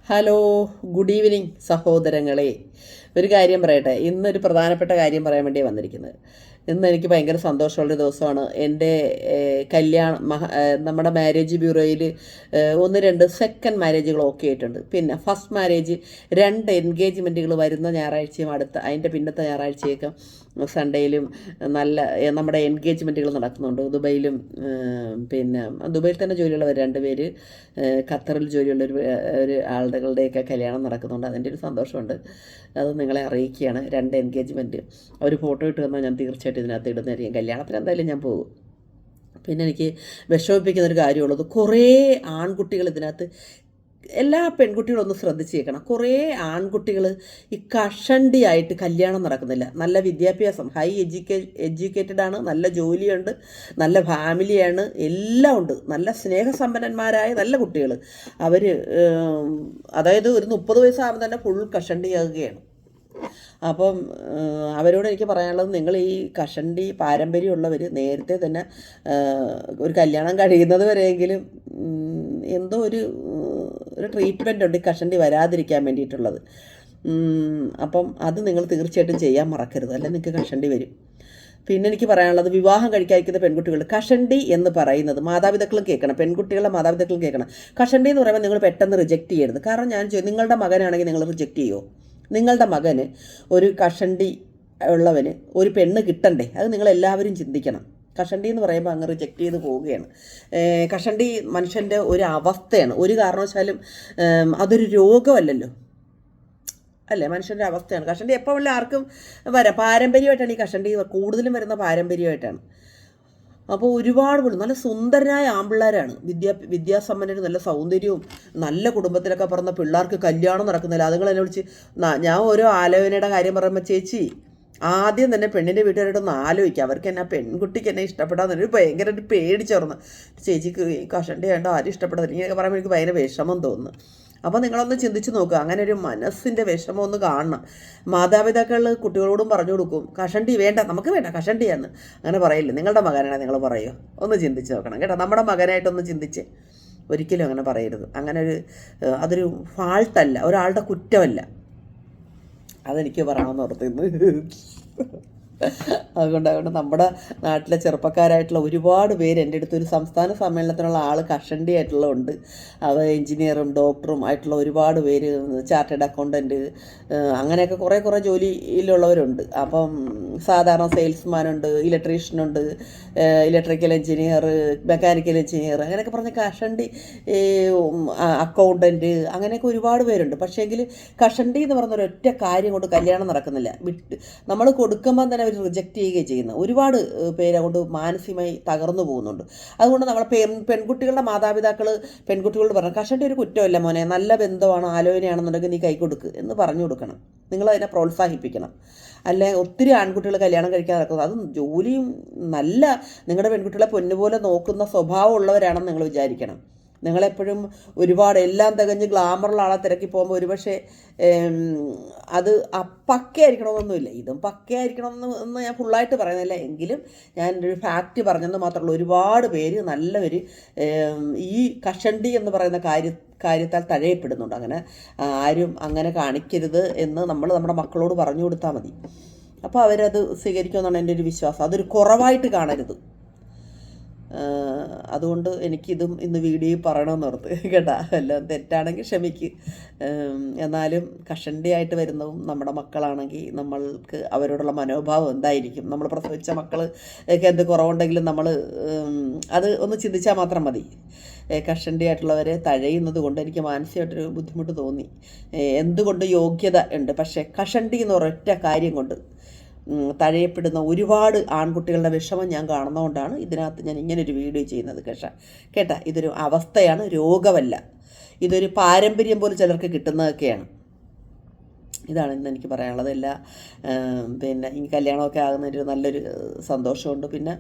Hello, good evening സഹോദരങ്ങളെ. ഒരു കാര്യം പറയട്ടെ, ഇന്നൊരു പ്രധാനപ്പെട്ട കാര്യം പറയാൻ വേണ്ടിയാണ് വന്നിരിക്കുന്നത്. ഇന്ന് എനിക്ക് ഭയങ്കര സന്തോഷമുള്ളൊരു ദിവസമാണ്. എൻ്റെ നമ്മുടെ മാരേജ് ബ്യൂറോയിൽ ഒന്ന് രണ്ട് സെക്കൻഡ് മാരേജുകൾ ഓക്കെ ആയിട്ടുണ്ട്. പിന്നെ ഫസ്റ്റ് മാരേജ് 2 എൻഗേജ്മെൻറ്റുകൾ വരുന്ന ഞായറാഴ്ചയും അതിൻ്റെ പിന്നത്തെ ഞായറാഴ്ചയൊക്കെ സൺഡേയിലും നല്ല നമ്മുടെ എൻഗേജ്മെൻറ്റുകൾ നടക്കുന്നുണ്ട്. ദുബൈയിലും പിന്നെ ദുബൈയിൽ തന്നെ ജോലിയുള്ളവർ 2 പേര്, ഖത്തറിൽ ജോലിയുള്ള ഒരു ആളുകളുടെയൊക്കെ കല്യാണം നടക്കുന്നുണ്ട്. അതിൻ്റെ ഒരു സന്തോഷമുണ്ട്. അത് നിങ്ങളെ അറിയിക്കുകയാണ്. 2 എൻഗേജ്മെൻറ്റ് അവർ ഫോട്ടോ ഇട്ട് തന്നാൽ ഞാൻ തീർച്ചയായിട്ടും ഇതിനകത്ത് ഇടുന്നതായിരിക്കും. കല്യാണത്തിന് എന്തായാലും ഞാൻ പോകും. പിന്നെ എനിക്ക് വിഷമിപ്പിക്കുന്നൊരു കാര്യമുള്ളത്, കുറേ ആൺകുട്ടികൾ ഇതിനകത്ത്, എല്ലാ പെൺകുട്ടികളും ഒന്ന് ശ്രദ്ധിച്ചേക്കണം. കുറേ ആൺകുട്ടികൾ ഈ കഷണ്ടിയായിട്ട് കല്യാണം നടക്കുന്നില്ല. നല്ല വിദ്യാഭ്യാസം, ഹൈ എഡ്യൂക്കേറ്റഡ് ആണ്, നല്ല ജോലിയുണ്ട്, നല്ല ഫാമിലിയാണ്, എല്ലാം ഉണ്ട്, നല്ല സ്നേഹസമ്പന്നന്മാരായ നല്ല കുട്ടികൾ. അവർ അതായത് ഒരു 30 വയസ്സാകുമ്പോൾ തന്നെ ഫുൾ കഷണ്ടിയാകുകയാണ്. അപ്പം അവരോട് എനിക്ക് പറയാനുള്ളത്, നിങ്ങൾ ഈ കഷണ്ടി പാരമ്പര്യമുള്ളവർ നേരത്തെ തന്നെ ഒരു കല്യാണം കഴിയുന്നത് വരെയെങ്കിലും എന്തോ ഒരു ട്രീറ്റ്മെൻ്റ് ഉണ്ട് ഈ കഷണ്ടി വരാതിരിക്കാൻ വേണ്ടിയിട്ടുള്ളത്. അപ്പം അത് നിങ്ങൾ തീർച്ചയായിട്ടും ചെയ്യാൻ മറക്കരുത്, അല്ലെങ്കിൽ നിങ്ങൾക്ക് കഷണ്ടി വരും. പിന്നെ എനിക്ക് പറയാനുള്ളത്, വിവാഹം കഴിക്കാതിരിക്കുന്ന പെൺകുട്ടികൾ, കഷണ്ടി എന്ന് പറയുന്നത് മാതാപിതാക്കളും കേൾക്കണം, പെൺകുട്ടികളുടെ മാതാപിതാക്കളും കേൾക്കണം. കഷണ്ടി എന്ന് പറയുമ്പോൾ നിങ്ങൾ പെട്ടെന്ന് റിജക്റ്റ് ചെയ്യരുത്. കാരണം ഞാൻ നിങ്ങളുടെ മകനാണെങ്കിൽ നിങ്ങൾ റിജക്റ്റ് ചെയ്യുമോ? നിങ്ങളുടെ മകന് ഒരു കഷണ്ടി ഉള്ളവന് ഒരു പെണ്ണ് കിട്ടണ്ടേ? അത് നിങ്ങളെല്ലാവരും ചിന്തിക്കണം. കഷണ്ടി എന്ന് പറയുമ്പോൾ അങ്ങ് റിജക്റ്റ് ചെയ്ത് പോവുകയാണ്. കഷണ്ടി മനുഷ്യൻ്റെ ഒരു അവസ്ഥയാണ്. ഒരു കാരണവശാലും അതൊരു രോഗമല്ലല്ലോ, അല്ലേ? മനുഷ്യൻ്റെ അവസ്ഥയാണ്. കഷണ്ടി എപ്പോൾ ഉള്ള ആർക്കും വരാം. പാരമ്പര്യമായിട്ടാണ് ഈ കഷണ്ടി കൂടുതലും വരുന്ന പാരമ്പര്യമായിട്ടാണ്. അപ്പോൾ ഒരുപാട് പേര് നല്ല സുന്ദരനായ ആൺപിള്ളേരാണ്, വിദ്യാസമ്പന്നരും നല്ല സൗന്ദര്യവും നല്ല കുടുംബത്തിലൊക്കെ പറഞ്ഞ പിള്ളേർക്ക് കല്യാണം നടക്കുന്നില്ല. അതുങ്ങൾ എന്നെ വിളിച്ച്, ഞാൻ ഓരോ ആലോചനയുടെ കാര്യം പറയുമ്പോൾ, ചേച്ചി ആദ്യം തന്നെ പെണ്ണിൻ്റെ വീട്ടുകാരോടൊന്ന് ആലോചിക്കുക, അവർക്ക് എന്നെ പെൺകുട്ടിക്ക് എന്നെ ഇഷ്ടപ്പെടാന്നൊരു ഭയങ്കര ഒരു പേടിച്ചോർന്ന്, ചേച്ചിക്ക് ഈ കഷണ്ടി വേണ്ട, ആരും ഇഷ്ടപ്പെടാതില്ല, ഇങ്ങനെയൊക്കെ പറയുമ്പോൾ എനിക്ക് ഭയങ്കര വിഷമം തോന്നുന്നു. അപ്പോൾ നിങ്ങളൊന്ന് ചിന്തിച്ച് നോക്കുക, അങ്ങനെ ഒരു മനസ്സിൻ്റെ വിഷമം ഒന്ന് കാണണം. മാതാപിതാക്കൾ കുട്ടികളോടും പറഞ്ഞു കൊടുക്കും, കഷണ്ടി വേണ്ട, നമുക്ക് വേണ്ട കഷണ്ടിയാന്ന്. അങ്ങനെ പറയില്ല. നിങ്ങളുടെ മകനാണ് നിങ്ങൾ പറയുമോ? ഒന്ന് ചിന്തിച്ച് നോക്കണം കേട്ടോ. നമ്മുടെ മകനായിട്ടൊന്ന് ചിന്തിച്ച്, ഒരിക്കലും അങ്ങനെ പറയരുത്. അങ്ങനെ അതൊരു ഫാൾട്ടല്ല, ഒരാളുടെ കുറ്റമല്ല. അതെനിക്ക് പറയണമെന്ന് ഓർത്തിരുന്നു. അതുകൊണ്ട് നമ്മുടെ നാട്ടിലെ ചെറുപ്പക്കാരായിട്ടുള്ള ഒരുപാട് പേര് എൻ്റെ അടുത്ത്, ഒരു സംസ്ഥാന സമ്മേളനത്തിനുള്ള ആൾ കഷണ്ടി ആയിട്ടുള്ള ഉണ്ട്. അവർ എൻജിനീയറും ഡോക്ടറും ആയിട്ടുള്ള ഒരുപാട് പേര്, ചാർട്ടേഡ് അക്കൗണ്ടൻറ്റ്, അങ്ങനെയൊക്കെ കുറേ ജോലിയിലുള്ളവരുണ്ട്. അപ്പം സാധാരണ സെയിൽസ്മാനുണ്ട്, ഇലക്ട്രീഷ്യനുണ്ട്, ഇലക്ട്രിക്കൽ എൻജിനീയർ, മെക്കാനിക്കൽ എൻജിനീയർ, അങ്ങനെയൊക്കെ പറഞ്ഞ കഷണ്ടി, അക്കൗണ്ടൻറ്റ്, അങ്ങനെയൊക്കെ ഒരുപാട് പേരുണ്ട്. പക്ഷേങ്കിൽ കഷണ്ടി എന്ന് പറഞ്ഞ ഒരൊറ്റ കാര്യം കൊണ്ട് കല്യാണം നടക്കുന്നില്ല. നമ്മൾ കൊടുക്കുമ്പം തന്നെ അവർ റിജക്റ്റ് ചെയ്യുകയും ചെയ്യുന്ന ഒരുപാട് പേര് കൊണ്ട് മാനസികമായി തകർന്നു പോകുന്നുണ്ട്. അതുകൊണ്ട് നമ്മളെ പെൺകുട്ടികളുടെ മാതാപിതാക്കൾ പെൺകുട്ടികളോട് പറഞ്ഞു, കഷണ്ടി ഒരു കുറ്റമല്ല മോനെ, നല്ല ബന്ധമാണ്, ആലോചനയാണെന്നുണ്ടെങ്കിൽ നീ കൈ കൊടുക്ക് എന്ന് പറഞ്ഞു കൊടുക്കണം. നിങ്ങളതിനെ പ്രോത്സാഹിപ്പിക്കണം. അല്ലെ ഒത്തിരി ആൺകുട്ടികൾ കല്യാണം കഴിക്കാൻ നടക്കുന്നത്, അതും ജോലിയും നല്ല നിങ്ങളുടെ പെൺകുട്ടികളെ പൊന്നുപോലെ നോക്കുന്ന സ്വഭാവമുള്ളവരാണെന്ന് നിങ്ങൾ വിചാരിക്കണം. നിങ്ങളെപ്പോഴും ഒരുപാട് എല്ലാം തികഞ്ഞ് ഗ്ലാമറുള്ള ആളെ തിരക്കി പോകുമ്പോൾ ഒരുപക്ഷെ അത് പക്കയായിരിക്കണമെന്നൊന്നുമില്ല. ഇതും പക്കയായിരിക്കണമെന്ന് ഞാൻ ഫുള്ളായിട്ട് പറയുന്നില്ല, എങ്കിലും ഞാൻ ഒരു ഫാക്റ്റ് പറഞ്ഞെന്ന് മാത്രമല്ല, ഒരുപാട് പേര് നല്ലവർ ഈ കഷണ്ടി എന്ന് പറയുന്ന കാര്യത്താൽ തഴയപ്പെടുന്നുണ്ട്. അങ്ങനെ ആരും അങ്ങനെ കാണിക്കരുത് എന്ന് നമ്മുടെ മക്കളോട് പറഞ്ഞു കൊടുത്താൽ മതി. അപ്പോൾ അവരത് സ്വീകരിക്കുമെന്നാണ് എൻ്റെ ഒരു വിശ്വാസം. അതൊരു കുറവായിട്ട് കാണരുത്. അതുകൊണ്ട് എനിക്കിതും ഇന്ന് വീഡിയോ പറയണമെന്ന് ഓർത്ത് കേട്ടാ. എല്ലാം തെറ്റാണെങ്കിൽ ക്ഷമിക്ക്. എന്നാലും കഷണ്ടിയായിട്ട് വരുന്നതും നമ്മുടെ മക്കളാണെങ്കിൽ നമ്മൾക്ക് അവരോടുള്ള മനോഭാവം എന്തായിരിക്കും? നമ്മൾ പ്രസവിച്ച മക്കൾ ഒക്കെ എന്ത് കുറവുണ്ടെങ്കിലും നമ്മൾ അത് ഒന്ന് ചിന്തിച്ചാൽ മാത്രം മതി. കഷണ്ടിയായിട്ടുള്ളവരെ തഴയുന്നത് കൊണ്ട് എനിക്ക് മാനസികമായിട്ടൊരു ബുദ്ധിമുട്ട് തോന്നി. എന്തുകൊണ്ട് യോഗ്യത ഉണ്ട്, പക്ഷേ കഷണ്ടി എന്ന് ഒരൊറ്റ കാര്യം കൊണ്ട് തഴയപ്പെടുന്ന ഒരുപാട് ആൺകുട്ടികളുടെ വിഷമം ഞാൻ കാണുന്നതുകൊണ്ടാണ് ഇതിനകത്ത് ഞാൻ ഇങ്ങനൊരു വീഡിയോ ചെയ്യുന്നത്. കേട്ടാ, ഇതൊരു അവസ്ഥയാണ്, രോഗമല്ല. ഇതൊരു പാരമ്പര്യം പോലെ ചിലർക്ക് കിട്ടുന്നതൊക്കെയാണ്. ഇതാണ് ഇന്ന് എനിക്ക് പറയാനുള്ളത്. പിന്നെ ഈ കല്യാണമൊക്കെ ആകുന്നതിന് നല്ലൊരു സന്തോഷമുണ്ട്. പിന്നെ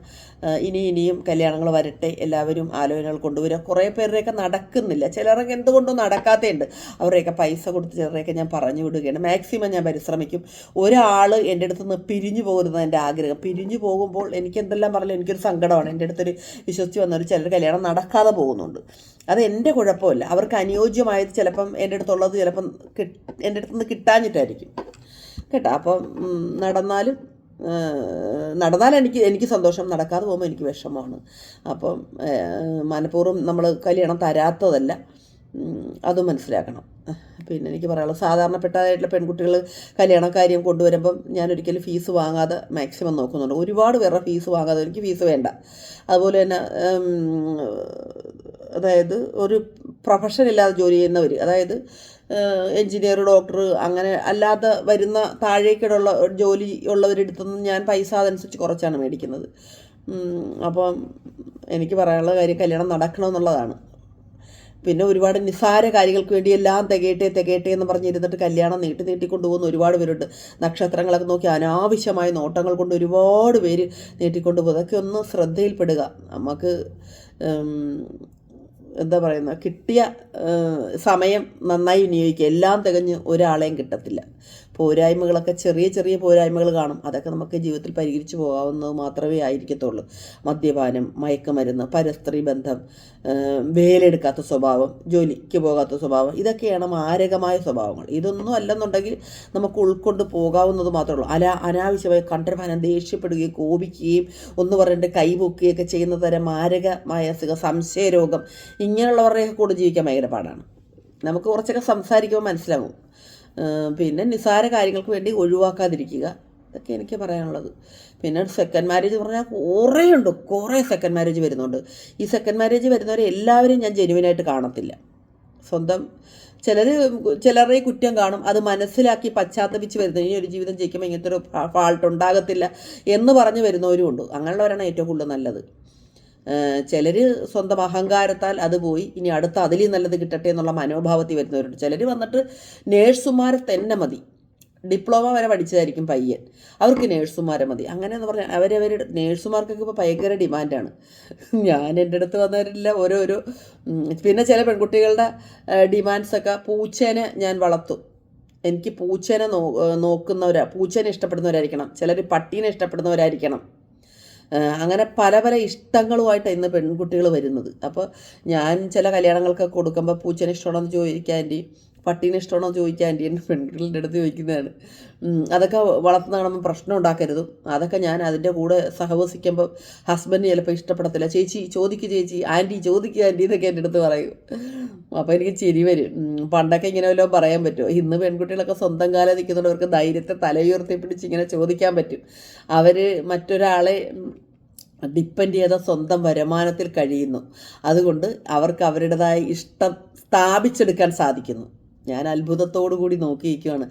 ഇനിയും കല്യാണങ്ങൾ വരട്ടെ, എല്ലാവരും ആലോചനകൾ കൊണ്ടുവരിക. കുറേ പേരുടെയൊക്കെ നടക്കുന്നില്ല, ചിലരൊക്കെ എന്തുകൊണ്ടും നടക്കാത്തതുണ്ട്. അവരുടെയൊക്കെ പൈസ കൊടുത്ത് ചിലരെയൊക്കെ ഞാൻ പറഞ്ഞു വിടുകയാണ്. മാക്സിമം ഞാൻ പരിശ്രമിക്കും. ഒരാൾ എൻ്റെ അടുത്ത് നിന്ന് പിരിഞ്ഞു പോകുന്നത് എൻ്റെ ആഗ്രഹം. പിരിഞ്ഞു പോകുമ്പോൾ എനിക്ക് എന്തെല്ലാം പറഞ്ഞാലും എനിക്കൊരു സങ്കടമാണ്. എൻ്റെ അടുത്തൊരു വിശ്വസിച്ച് വന്നൊരു ചിലർ കല്യാണം നടക്കാതെ പോകുന്നുണ്ട്. അത് എൻ്റെ കുഴപ്പമില്ല. അവർക്ക് അനുയോജ്യമായത് ചിലപ്പം എൻ്റെ അടുത്തുള്ളത് ചിലപ്പം എൻ്റെ അടുത്തുനിന്ന് കിട്ടാഞ്ഞിട്ടായിരിക്കും കേട്ടോ. അപ്പം നടന്നാൽ എനിക്ക് സന്തോഷം, നടക്കാതെ പോകുമ്പോൾ എനിക്ക് വിഷമമാണ്. അപ്പം മനഃപൂർവ്വം നമ്മൾ കല്യാണം തരാത്തതല്ല, അതും മനസ്സിലാക്കണം. പിന്നെ എനിക്ക് പറയാനുള്ളത്, സാധാരണപ്പെട്ടതായിട്ടുള്ള പെൺകുട്ടികൾ കല്യാണക്കാര്യം കൊണ്ടുവരുമ്പം ഞാനൊരിക്കലും ഫീസ് വാങ്ങാതെ മാക്സിമം നോക്കുന്നുണ്ട്. ഒരുപാട് പേരുടെ ഫീസ് വാങ്ങാതെ, എനിക്ക് ഫീസ് വേണ്ട. അതുപോലെ തന്നെ അതായത് ഒരു പ്രൊഫഷൻ ഇല്ലാതെ ജോലി ചെയ്യുന്നവർ, അതായത് എൻജിനീയർ, ഡോക്ടർ, അങ്ങനെ അല്ലാതെ വരുന്ന താഴേക്കിടുള്ള ജോലി ഉള്ളവരെടുത്തൊന്നും ഞാൻ പൈസ അതനുസരിച്ച് കുറച്ചാണ് മേടിക്കുന്നത്. അപ്പം എനിക്ക് പറയാനുള്ള കാര്യം കല്യാണം നടക്കണമെന്നുള്ളതാണ്. പിന്നെ ഒരുപാട് നിസ്സാര കാര്യങ്ങൾക്ക് വേണ്ടി എല്ലാം തികയട്ടെ എന്ന് പറഞ്ഞിരുന്നിട്ട് കല്യാണം നീട്ടിക്കൊണ്ടുപോകുന്ന ഒരുപാട് പേരുണ്ട്. നക്ഷത്രങ്ങളൊക്കെ നോക്കി അനാവശ്യമായ നോട്ടങ്ങൾ കൊണ്ട് ഒരുപാട് പേര് നീട്ടിക്കൊണ്ടുപോകും. അതൊക്കെ ഒന്ന് ശ്രദ്ധയിൽപ്പെടുക. നമുക്ക് എന്താ പറയുന്നത്, കിട്ടിയ സമയം നന്നായി വിനിയോഗിക്കുക. എല്ലാം തികഞ്ഞ് ഒരാളെയും കിട്ടത്തില്ല. പോരായ്മകളൊക്കെ ചെറിയ പോരായ്മകൾ കാണും. അതൊക്കെ നമുക്ക് ജീവിതത്തിൽ പരിഹരിച്ചു പോകാവുന്നത് മാത്രമേ ആയിരിക്കത്തുള്ളൂ. മദ്യപാനം, മയക്കുമരുന്ന്, പരസ്ത്രീ ബന്ധം, വേലെടുക്കാത്ത സ്വഭാവം, ജോലിക്ക് പോകാത്ത സ്വഭാവം, ഇതൊക്കെയാണ് മാരകമായ സ്വഭാവങ്ങൾ. ഇതൊന്നും അല്ലെന്നുണ്ടെങ്കിൽ നമുക്ക് ഉൾക്കൊണ്ട് പോകാവുന്നത് മാത്രമേ ഉള്ളൂ. അനാവശ്യമായി കണ്ടമാനം ദേഷ്യപ്പെടുകയും കോപിക്കുകയും ഒന്ന് പറഞ്ഞിട്ട് കൈപൊക്കുകയൊക്കെ ചെയ്യുന്ന തരം മാരകമായ സംശയരോഗം, ഇങ്ങനെയുള്ളവരുടെയൊക്കെ കൂടെ ജീവിക്കാൻ ഭയങ്കര പാടാണ്. നമുക്ക് കുറച്ചൊക്കെ സംസാരിക്കുമ്പോൾ മനസ്സിലാവും. പിന്നെ നിസ്സാര കാര്യങ്ങൾക്ക് വേണ്ടി ഒഴിവാക്കാതിരിക്കുക. ഇതൊക്കെ എനിക്ക് പറയാനുള്ളത്. പിന്നെ സെക്കൻഡ് മാരേജ് പറഞ്ഞാൽ കുറേ സെക്കൻഡ് മാരേജ് വരുന്നുണ്ട്. ഈ സെക്കൻഡ് മാരേജ് വരുന്നവരെ എല്ലാവരും ഞാൻ ജെനുവിനായിട്ട് കാണത്തില്ല. സ്വന്തം ചിലരുടെ കുറ്റം കാണും, അത് മനസ്സിലാക്കി പശ്ചാത്തപിച്ച് വരുന്നത്. ഇനി ഒരു ജീവിതം ജയിക്കുമ്പോൾ ഇങ്ങനത്തെ ഒരു ഫാൾട്ട് ഉണ്ടാകത്തില്ല എന്ന് പറഞ്ഞ് വരുന്നവരും ഉണ്ട്. അങ്ങനെയുള്ളവരാണ് ഏറ്റവും കൂടുതൽ നല്ലത്. ചിലർ സ്വന്തം അഹങ്കാരത്താൽ അത് പോയി, ഇനി അടുത്ത അതിലും നല്ലത് കിട്ടട്ടെ എന്നുള്ള മനോഭാവത്തിൽ വരുന്നവരുണ്ട്. ചിലർ വന്നിട്ട് നേഴ്സുമാരെ തന്നെ മതി, ഡിപ്ലോമ വരെ പഠിച്ചതായിരിക്കും പയ്യൻ, അവർക്ക് നേഴ്സുമാരെ മതി. അങ്ങനെയെന്ന് പറഞ്ഞാൽ അവരവരുടെ നേഴ്സുമാർക്കൊക്കെ ഇപ്പോൾ ഭയങ്കര ഡിമാൻഡാണ്. ഞാൻ എൻ്റെ അടുത്ത് വന്നവരില്ല ഓരോരോ. പിന്നെ ചില പെൺകുട്ടികളുടെ ഡിമാൻഡ്സൊക്കെ, പൂച്ചേനെ ഞാൻ വളർത്തും, എനിക്ക് പൂച്ചേനെ പൂച്ചേനെ ഇഷ്ടപ്പെടുന്നവരായിരിക്കണം, ചിലർ പട്ടീനെ ഇഷ്ടപ്പെടുന്നവരായിരിക്കണം. അങ്ങനെ പല ഇഷ്ടങ്ങളുമായിട്ട് ഇന്ന് പെൺകുട്ടികൾ വരുന്നത്. അപ്പോൾ ഞാൻ ചില കല്യാണങ്ങൾക്ക് കൊടുക്കുമ്പോൾ പൂച്ചനെ ഇഷ്ടമാണോ ചോദിക്കാൻ ആൻറ്റി, പട്ടീനെ ഇഷ്ടമാണോ ചോദിക്കാൻ ആൻറ്റി, എൻ്റെ പെൺകുട്ടികളുടെ അടുത്ത് ചോദിക്കുന്നതാണ്. അതൊക്കെ വളർത്തുന്ന കാണുമ്പോൾ പ്രശ്നം ഉണ്ടാക്കരുതും. അതൊക്കെ ഞാൻ അതിൻ്റെ കൂടെ സഹവസിക്കുമ്പോൾ ഹസ്ബൻഡ് ചിലപ്പോൾ ഇഷ്ടപ്പെടത്തില്ല. ചേച്ചി ആൻറ്റി ചോദിക്കുക ആൻറ്റി എന്നൊക്കെ എൻ്റെ അടുത്ത് പറയും. അപ്പോൾ എനിക്ക് ചിരി വരും. പണ്ടൊക്കെ ഇങ്ങനെ വല്ലതും പറയാൻ പറ്റുമോ? ഇന്ന് പെൺകുട്ടികളൊക്കെ സ്വന്തം കാലം നിൽക്കുന്നവർക്ക് ധൈര്യത്തെ തലയുയർത്തി പിടിച്ച് ഇങ്ങനെ ചോദിക്കാൻ പറ്റും. അവർ മറ്റൊരാളെ ഡിപ്പെൻഡ് ചെയ്ത സ്വന്തം വരുമാനത്തിൽ കഴിയുന്നു. അതുകൊണ്ട് അവർക്ക് അവരുടേതായ ഇഷ്ടം സ്ഥാപിച്ചെടുക്കാൻ സാധിക്കുന്നു. ഞാൻ അത്ഭുതത്തോടു കൂടി നോക്കിയിരിക്കുകയാണ്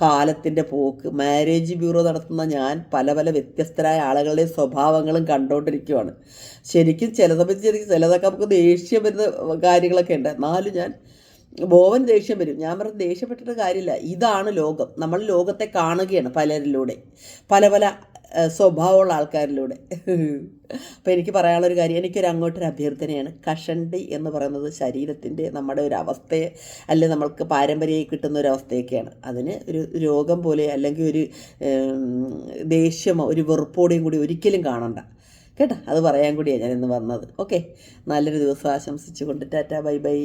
കാലത്തിൻ്റെ പോക്ക്. മാരേജ് ബ്യൂറോ നടത്തുന്ന ഞാൻ പല വ്യത്യസ്തരായ ആളുകളുടെ സ്വഭാവങ്ങളും കണ്ടുകൊണ്ടിരിക്കുകയാണ്. ശരിക്കും ചിലതൊക്കെ നമുക്ക് ദേഷ്യം വരുന്ന കാര്യങ്ങളൊക്കെ ഉണ്ട്. എന്നാലും ഞാൻ ദേഷ്യം വരും. ഞാൻ പറഞ്ഞ ദേഷ്യപ്പെട്ടിട്ട് കാര്യമില്ല. ഇതാണ് ലോകം. നമ്മൾ ലോകത്തെ കാണുകയാണ് പലരിലൂടെ, പല സ്വഭാവമുള്ള ആൾക്കാരിലൂടെ. അപ്പോൾ എനിക്ക് പറയാനുള്ളൊരു കാര്യം, എനിക്കൊരു അങ്ങോട്ടൊരു അഭ്യർത്ഥനയാണ്. കഷണ്ടി എന്ന് പറയുന്നത് ശരീരത്തിൻ്റെ നമ്മുടെ ഒരു അവസ്ഥയെ, അല്ലെങ്കിൽ നമ്മൾക്ക് പാരമ്പര്യമായി കിട്ടുന്ന ഒരു അവസ്ഥയൊക്കെയാണ്. അതിന് ഒരു രോഗം പോലെ അല്ലെങ്കിൽ ഒരു ദേഷ്യമോ ഒരു വെറുപ്പോടെയും കൂടി ഒരിക്കലും കാണണ്ട കേട്ടോ. അത് പറയാൻ കൂടിയാണ് ഞാൻ ഇന്ന് വന്നത്. ഓക്കെ, നല്ലൊരു ദിവസം ആശംസിച്ചുകൊണ്ട് ടാറ്റാ, ബൈ.